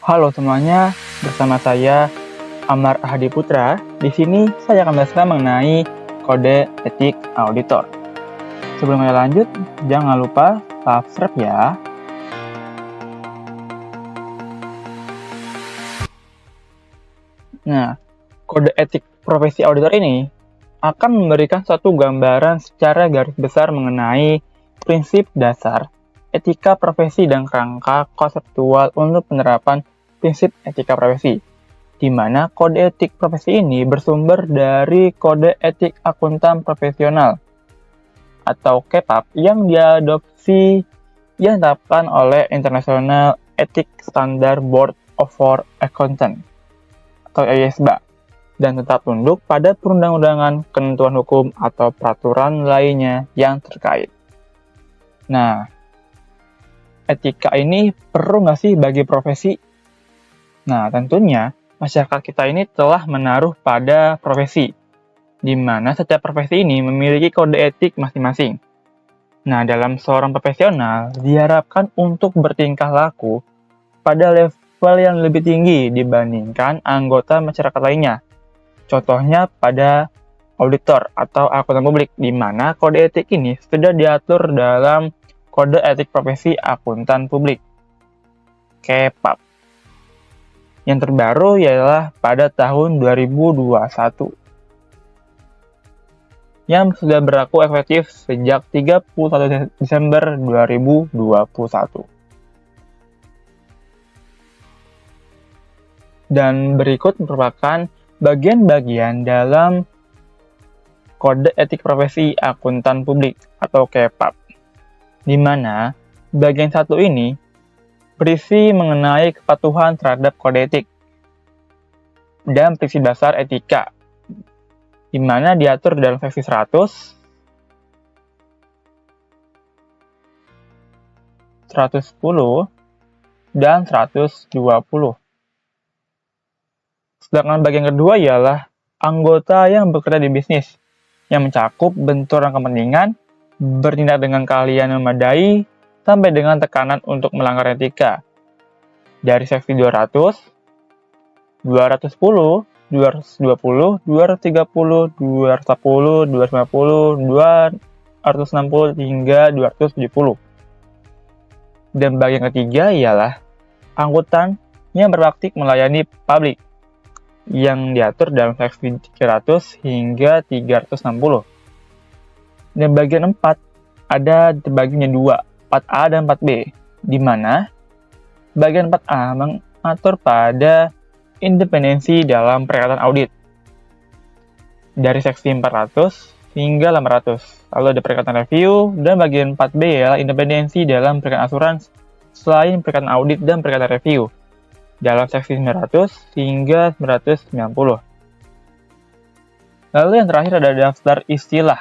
Halo semuanya, bersama saya Amar Hadi Putra. Di sini saya akan menjelaskan mengenai kode etik auditor. Sebelum kita lanjut, jangan lupa subscribe ya. Nah, kode etik profesi auditor ini akan memberikan suatu gambaran secara garis besar mengenai prinsip dasar etika profesi dan kerangka konseptual untuk penerapan prinsip etika profesi, di mana kode etik profesi ini bersumber dari Kode Etik Akuntan Profesional atau KEPAP yang ditetapkan oleh International Ethics Standard Board for Accountants atau ISBA dan tetap tunduk pada perundang-undangan, ketentuan hukum, atau peraturan lainnya yang terkait. Nah, etika ini perlu nggak sih bagi profesi? Nah, tentunya masyarakat kita ini telah menaruh pada profesi, di mana setiap profesi ini memiliki kode etik masing-masing. Nah, dalam seorang profesional diharapkan untuk bertingkah laku pada level yang lebih tinggi dibandingkan anggota masyarakat lainnya. Contohnya pada auditor atau akuntan publik, di mana kode etik ini sudah diatur dalam Kode Etik Profesi Akuntan Publik, KEPAP. Yang terbaru ialah pada tahun 2021, yang sudah berlaku efektif sejak 31 Desember 2021. Dan berikut merupakan bagian-bagian dalam Kode Etik Profesi Akuntan Publik atau KEPAP, di mana bagian satu ini berisi mengenai kepatuhan terhadap kode etik dan prinsip dasar etika, di mana diatur dalam seksi 100, 110, dan 120. Sedangkan bagian kedua ialah anggota yang bekerja di bisnis, yang mencakup benturan kepentingan, bertindak dengan keahlian memadai, sampai dengan tekanan untuk melanggar etika. Dari seksi 200, 210, 220, 230, 240, 250, 260, hingga 270. Dan bagian ketiga ialah angkutan yang berpraktik melayani publik, yang diatur dalam seksi 300 hingga 360. Dan bagian 4 ada terbagi menjadi dua, 4A dan 4B, di mana bagian 4A mengatur pada independensi dalam perikatan audit dari seksi 400 hingga 800. Lalu ada perikatan review, dan bagian 4B adalah independensi dalam perikatan asuransi selain perikatan audit dan perikatan review dalam seksi 900 hingga 990. Lalu yang terakhir ada daftar istilah,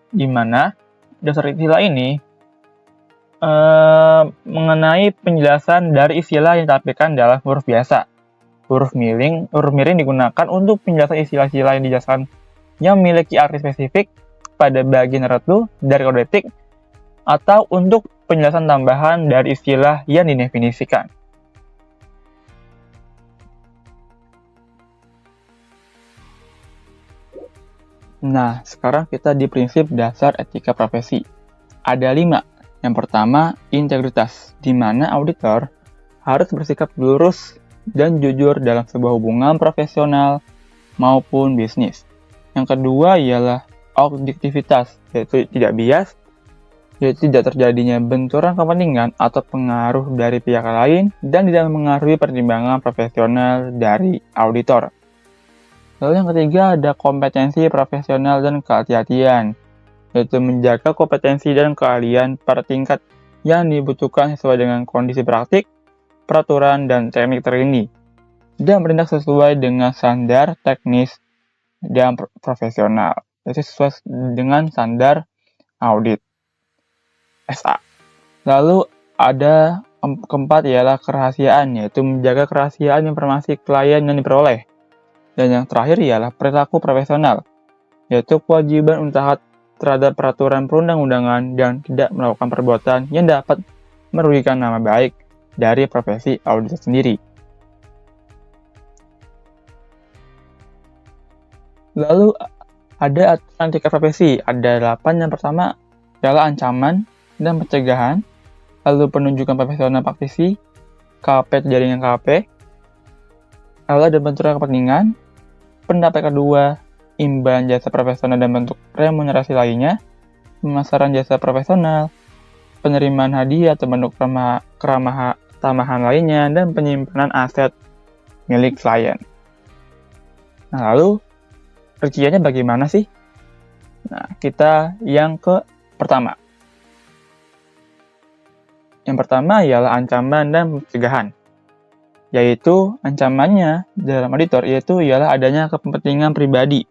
di mana daftar istilah ini mengenai penjelasan dari istilah yang ditampilkan dalam huruf biasa. Huruf miring digunakan untuk penjelasan istilah-istilah yang dijelaskan yang memiliki arti spesifik pada bagian tertentu dari kode etik, atau untuk penjelasan tambahan dari istilah yang didefinisikan. Nah, sekarang kita di prinsip dasar etika profesi. Ada 5. Yang pertama, integritas, di mana auditor harus bersikap lurus dan jujur dalam sebuah hubungan profesional maupun bisnis. Yang kedua ialah objektivitas, yaitu tidak bias, yaitu tidak terjadinya benturan kepentingan atau pengaruh dari pihak lain dan tidak mengaruhi pertimbangan profesional dari auditor. Lalu yang ketiga ada kompetensi profesional dan kehati-hatian, yaitu menjaga kompetensi dan keahlian pada tingkat yang dibutuhkan sesuai dengan kondisi praktik, peraturan, dan teknik terkini, dan bertindak sesuai dengan standar teknis dan profesional, yaitu sesuai dengan standar audit SA. Lalu ada keempat ialah kerahasiaan, yaitu menjaga kerahasiaan informasi klien yang diperoleh. Dan yang terakhir ialah perilaku profesional, yaitu kewajiban untuk taat terhadap peraturan perundang-undangan dan tidak melakukan perbuatan yang dapat merugikan nama baik dari profesi auditor sendiri. Lalu ada aturan etika profesi, ada 8. Yang pertama adalah ancaman dan pencegahan, lalu penunjukan profesional praktisi, KP atau jaringan KP, lalu ada benturan kepentingan, pendapat kedua, imbalan jasa profesional dan bentuk remunerasi lainnya, pemasaran jasa profesional, penerimaan hadiah atau bentuk tambahan lainnya, dan penyimpanan aset milik klien. Nah, lalu rinciannya bagaimana sih? Nah, kita yang pertama. Yang pertama ialah ancaman dan pencegahan. Yaitu ancamannya dalam auditor ialah adanya kepentingan pribadi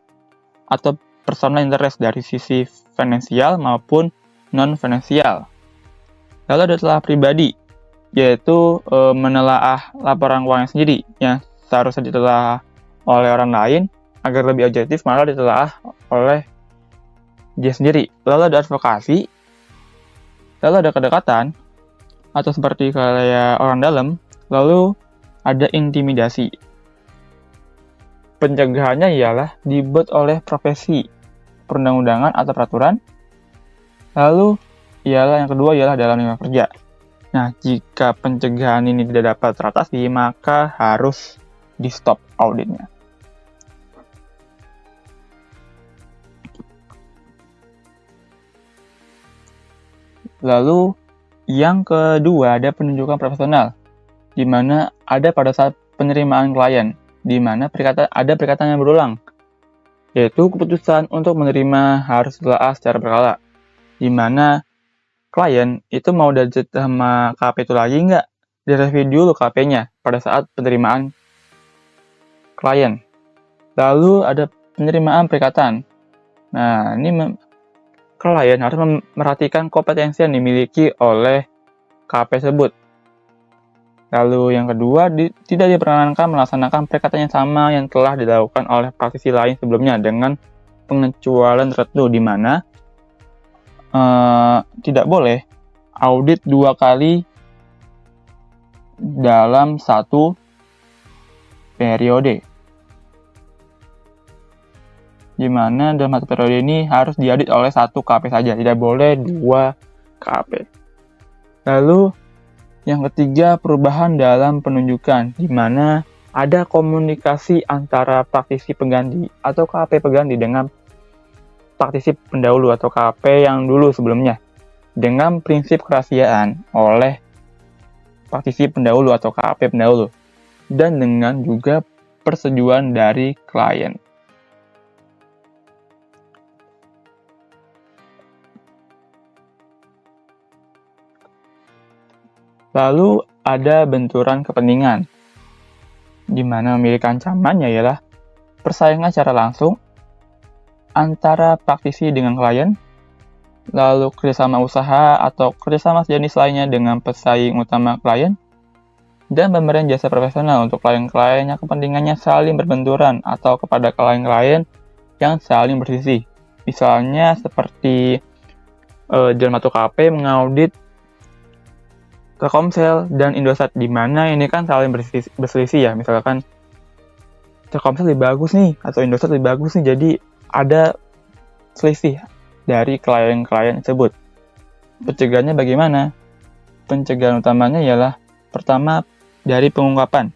atau personal interest dari sisi finansial maupun non-finansial. Lalu ada telah pribadi, yaitu menelaah laporan keuangan sendiri yang seharusnya ditelaah oleh orang lain agar lebih objektif malah ditelaah oleh dia sendiri. Lalu ada advokasi, lalu ada kedekatan atau seperti kayak orang dalam, lalu ada intimidasi. Pencegahannya ialah dibuat oleh profesi, perundang-undangan atau peraturan. Lalu yang kedua ialah dalam lingkungan kerja. Nah, jika pencegahan ini tidak dapat teratasi, maka harus di-stop auditnya. Lalu yang kedua ada penunjukan profesional, di mana ada pada saat penerimaan klien, di mana ada perkataan yang berulang, yaitu keputusan untuk menerima harus ditelaah secara berkala, di mana klien itu mau budget sama KP itu lagi nggak, direview dulu KP-nya pada saat penerimaan klien. Lalu ada penerimaan perikatan. Nah, ini klien harus memperhatikan kompetensi yang dimiliki oleh KP tersebut. Lalu yang kedua, tidak diperkenankan melaksanakan perikatan yang sama yang telah dilakukan oleh praktisi lain sebelumnya dengan pengecualian tertentu, di mana tidak boleh audit 2 kali dalam satu periode. Di mana dalam satu periode ini harus diaudit oleh 1 KP saja, tidak boleh 2 KP. Lalu yang ketiga, perubahan dalam penunjukan, di mana ada komunikasi antara praktisi pengganti atau KP pengganti dengan praktisi pendahulu atau KP yang dulu sebelumnya, dengan prinsip kerahasiaan oleh praktisi pendahulu atau KP pendahulu, dan dengan juga persetujuan dari klien. Lalu ada benturan kepentingan, di mana memiliki ancamannya ialah persaingan secara langsung antara praktisi dengan klien, lalu kerjasama usaha atau kerjasama sejenis lainnya dengan pesaing utama klien, dan pemberian jasa profesional untuk klien-klien yang kepentingannya saling berbenturan atau kepada klien-klien yang saling berselisih. Misalnya seperti dalam satu KP mengaudit Telkomsel dan Indosat, di mana ini kan saling berselisih ya, misalkan Telkomsel lebih bagus nih atau Indosat lebih bagus nih, jadi ada selisih dari klien-klien tersebut. Pencegahannya bagaimana? Pencegahan utamanya ialah pertama dari pengungkapan,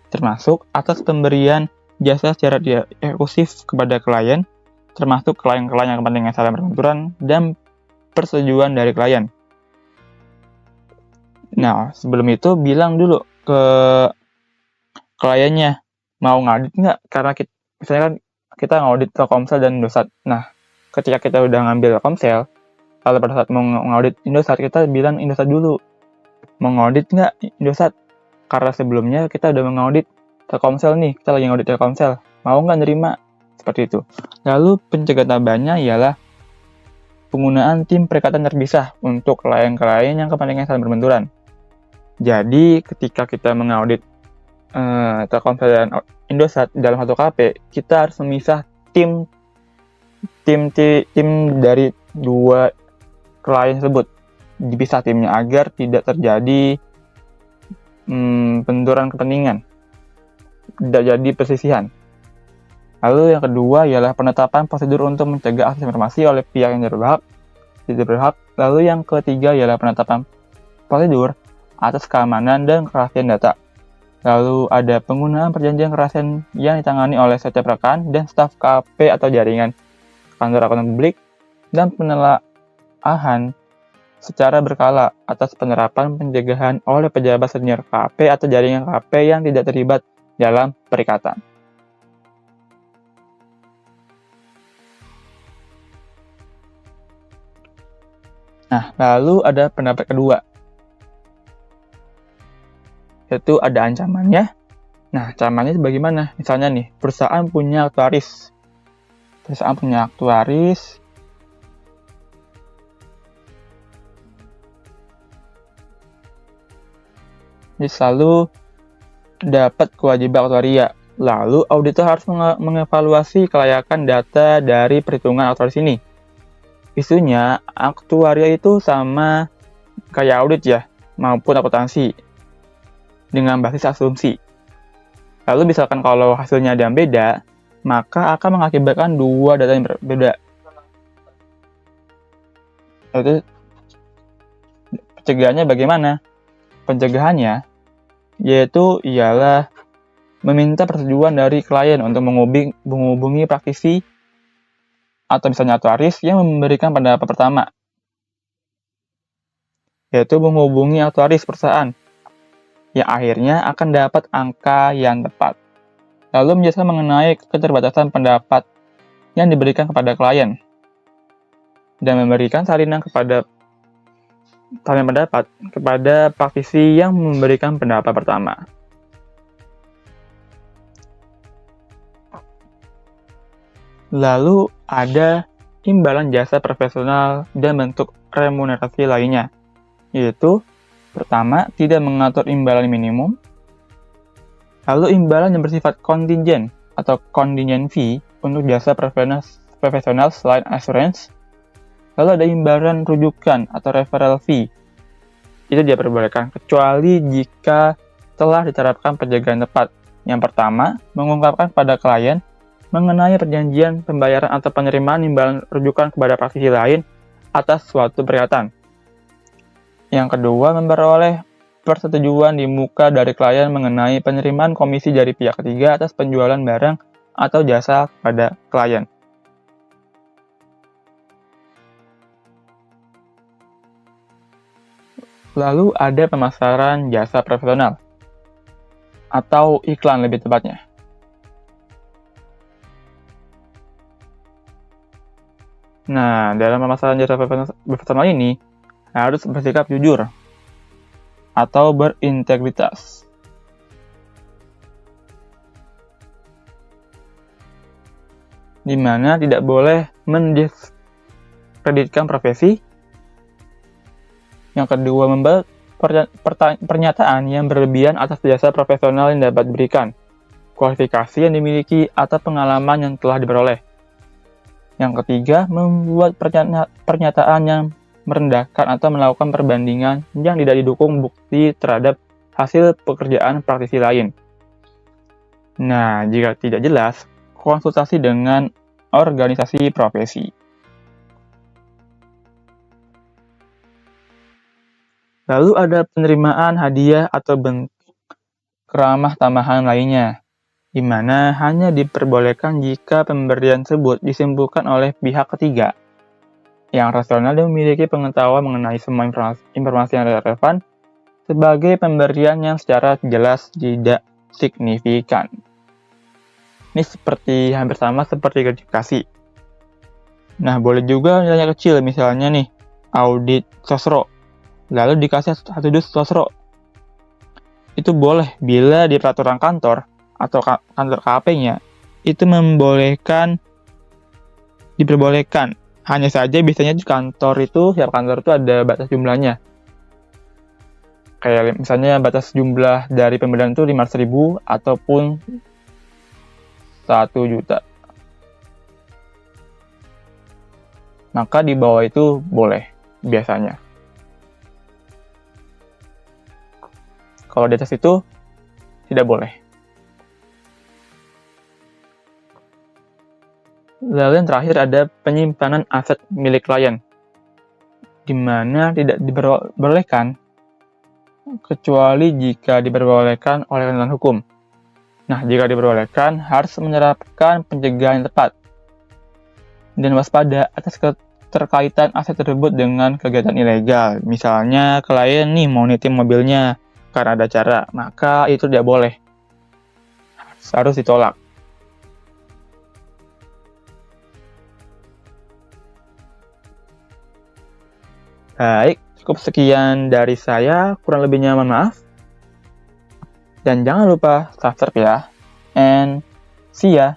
termasuk atas pemberian jasa secara eksklusif kepada klien, termasuk klien-klien yang kepentingan saling berbenturan dan persetujuan dari klien. Nah, sebelum itu bilang dulu ke kliennya, mau ngaudit nggak? Karena misalnya kan kita ngaudit Telkomsel dan Indosat. Nah, ketika kita udah ngambil Telkomsel, lalu pada saat mau ngaudit Indosat, kita bilang Indosat dulu, mau ngaudit nggak Indosat? Karena sebelumnya kita udah mengaudit Telkomsel nih, kita lagi ngaudit Telkomsel, mau nggak nerima? Seperti itu. Lalu pencegahan tambahannya ialah penggunaan tim perikatan terpisah untuk klien-klien yang kepentingan saling berbenturan. Jadi ketika kita mengaudit Telkomsel dan Indosat dalam satu KP, kita harus memisah tim dari 2 klien tersebut, dipisah timnya agar tidak terjadi benturan kepentingan, tidak jadi persisihan. Lalu yang kedua ialah penetapan prosedur untuk mencegah akses informasi oleh pihak yang tidak berhak. Lalu yang ketiga ialah penetapan prosedur atas keamanan dan kerahasiaan data. Lalu ada penggunaan perjanjian kerahasiaan yang ditangani oleh setiap rekan dan staf KP atau jaringan kantor akuntan publik, dan penelaahan secara berkala atas penerapan pencegahan oleh pejabat senior KP atau jaringan KP yang tidak terlibat dalam perikatan. Nah, lalu ada pendapat kedua, yaitu ada ancamannya. Nah, ancamannya itu bagaimana? Misalnya nih, perusahaan punya aktuaris. Jadi selalu dapat kewajiban aktuaria. Lalu, auditor harus mengevaluasi kelayakan data dari perhitungan aktuaris ini. Isunya, aktuaria itu sama kayak audit ya, maupun akuntansi, dengan basis asumsi. Lalu misalkan kalau hasilnya ada yang beda, maka akan mengakibatkan dua data yang berbeda. Lalu pencegahannya bagaimana? Pencegahannya yaitu ialah meminta persetujuan dari klien untuk menghubungi praktisi atau misalnya aktuaris yang memberikan pendapat pertama, yaitu menghubungi aktuaris perusahaan yang akhirnya akan dapat angka yang tepat. Lalu menjelaskan mengenai keterbatasan pendapat yang diberikan kepada klien dan memberikan salinan pendapat kepada praktisi yang memberikan pendapat pertama. Lalu ada imbalan jasa profesional dan bentuk remunerasi lainnya, yaitu pertama, tidak mengatur imbalan minimum. Lalu imbalan yang bersifat kontingen atau contingent fee untuk jasa profesional selain assurance. Lalu ada imbalan rujukan atau referral fee. Itu diperbolehkan kecuali jika telah diterapkan penjagaan tepat. Yang pertama, mengungkapkan pada klien mengenai perjanjian pembayaran atau penerimaan imbalan rujukan kepada praktisi lain atas suatu perikatan. Yang kedua, memperoleh persetujuan di muka dari klien mengenai penerimaan komisi dari pihak ketiga atas penjualan barang atau jasa kepada klien. Lalu ada pemasaran jasa profesional atau iklan lebih tepatnya. Nah, dalam pemasaran jasa profesional ini harus bersikap jujur atau berintegritas. Di mana tidak boleh mendiskreditkan profesi. Yang kedua, membuat pernyataan yang berlebihan atas jasa profesional yang dapat diberikan, kualifikasi yang dimiliki, atau pengalaman yang telah diperoleh. Yang ketiga, membuat pernyataan yang merendahkan atau melakukan perbandingan yang tidak didukung bukti terhadap hasil pekerjaan praktisi lain. Nah, jika tidak jelas, konsultasi dengan organisasi profesi. Lalu ada penerimaan hadiah atau bentuk keramah tamahan lainnya, di mana hanya diperbolehkan jika pemberian tersebut disimpulkan oleh pihak ketiga yang rasional dan memiliki pengetahuan mengenai semua informasi yang relevan sebagai pemberian yang secara jelas tidak signifikan. Ini hampir sama seperti gratifikasi. Nah, boleh juga nilainya kecil, misalnya nih, audit sosro, lalu dikasih 1 dus sosro. Itu boleh bila di peraturan kantor atau kantor KP-nya itu diperbolehkan. Hanya saja biasanya di setiap kantor itu ada batas jumlahnya. Kayak misalnya batas jumlah dari pemberian itu 500.000 ataupun 1 juta. Maka di bawah itu boleh biasanya. Kalau di atas itu tidak boleh. Lalu yang terakhir ada penyimpanan aset milik klien, di mana tidak diperbolehkan kecuali jika diperbolehkan oleh ketentuan hukum. Nah, jika diperbolehkan, harus menerapkan pencegahan yang tepat dan waspada atas keterkaitan aset tersebut dengan kegiatan ilegal. Misalnya, klien nih mau nitip mobilnya karena ada acara, maka itu tidak boleh. Harus ditolak. Baik, cukup sekian dari saya, kurang lebihnya mohon maaf. Dan jangan lupa subscribe ya, and see ya.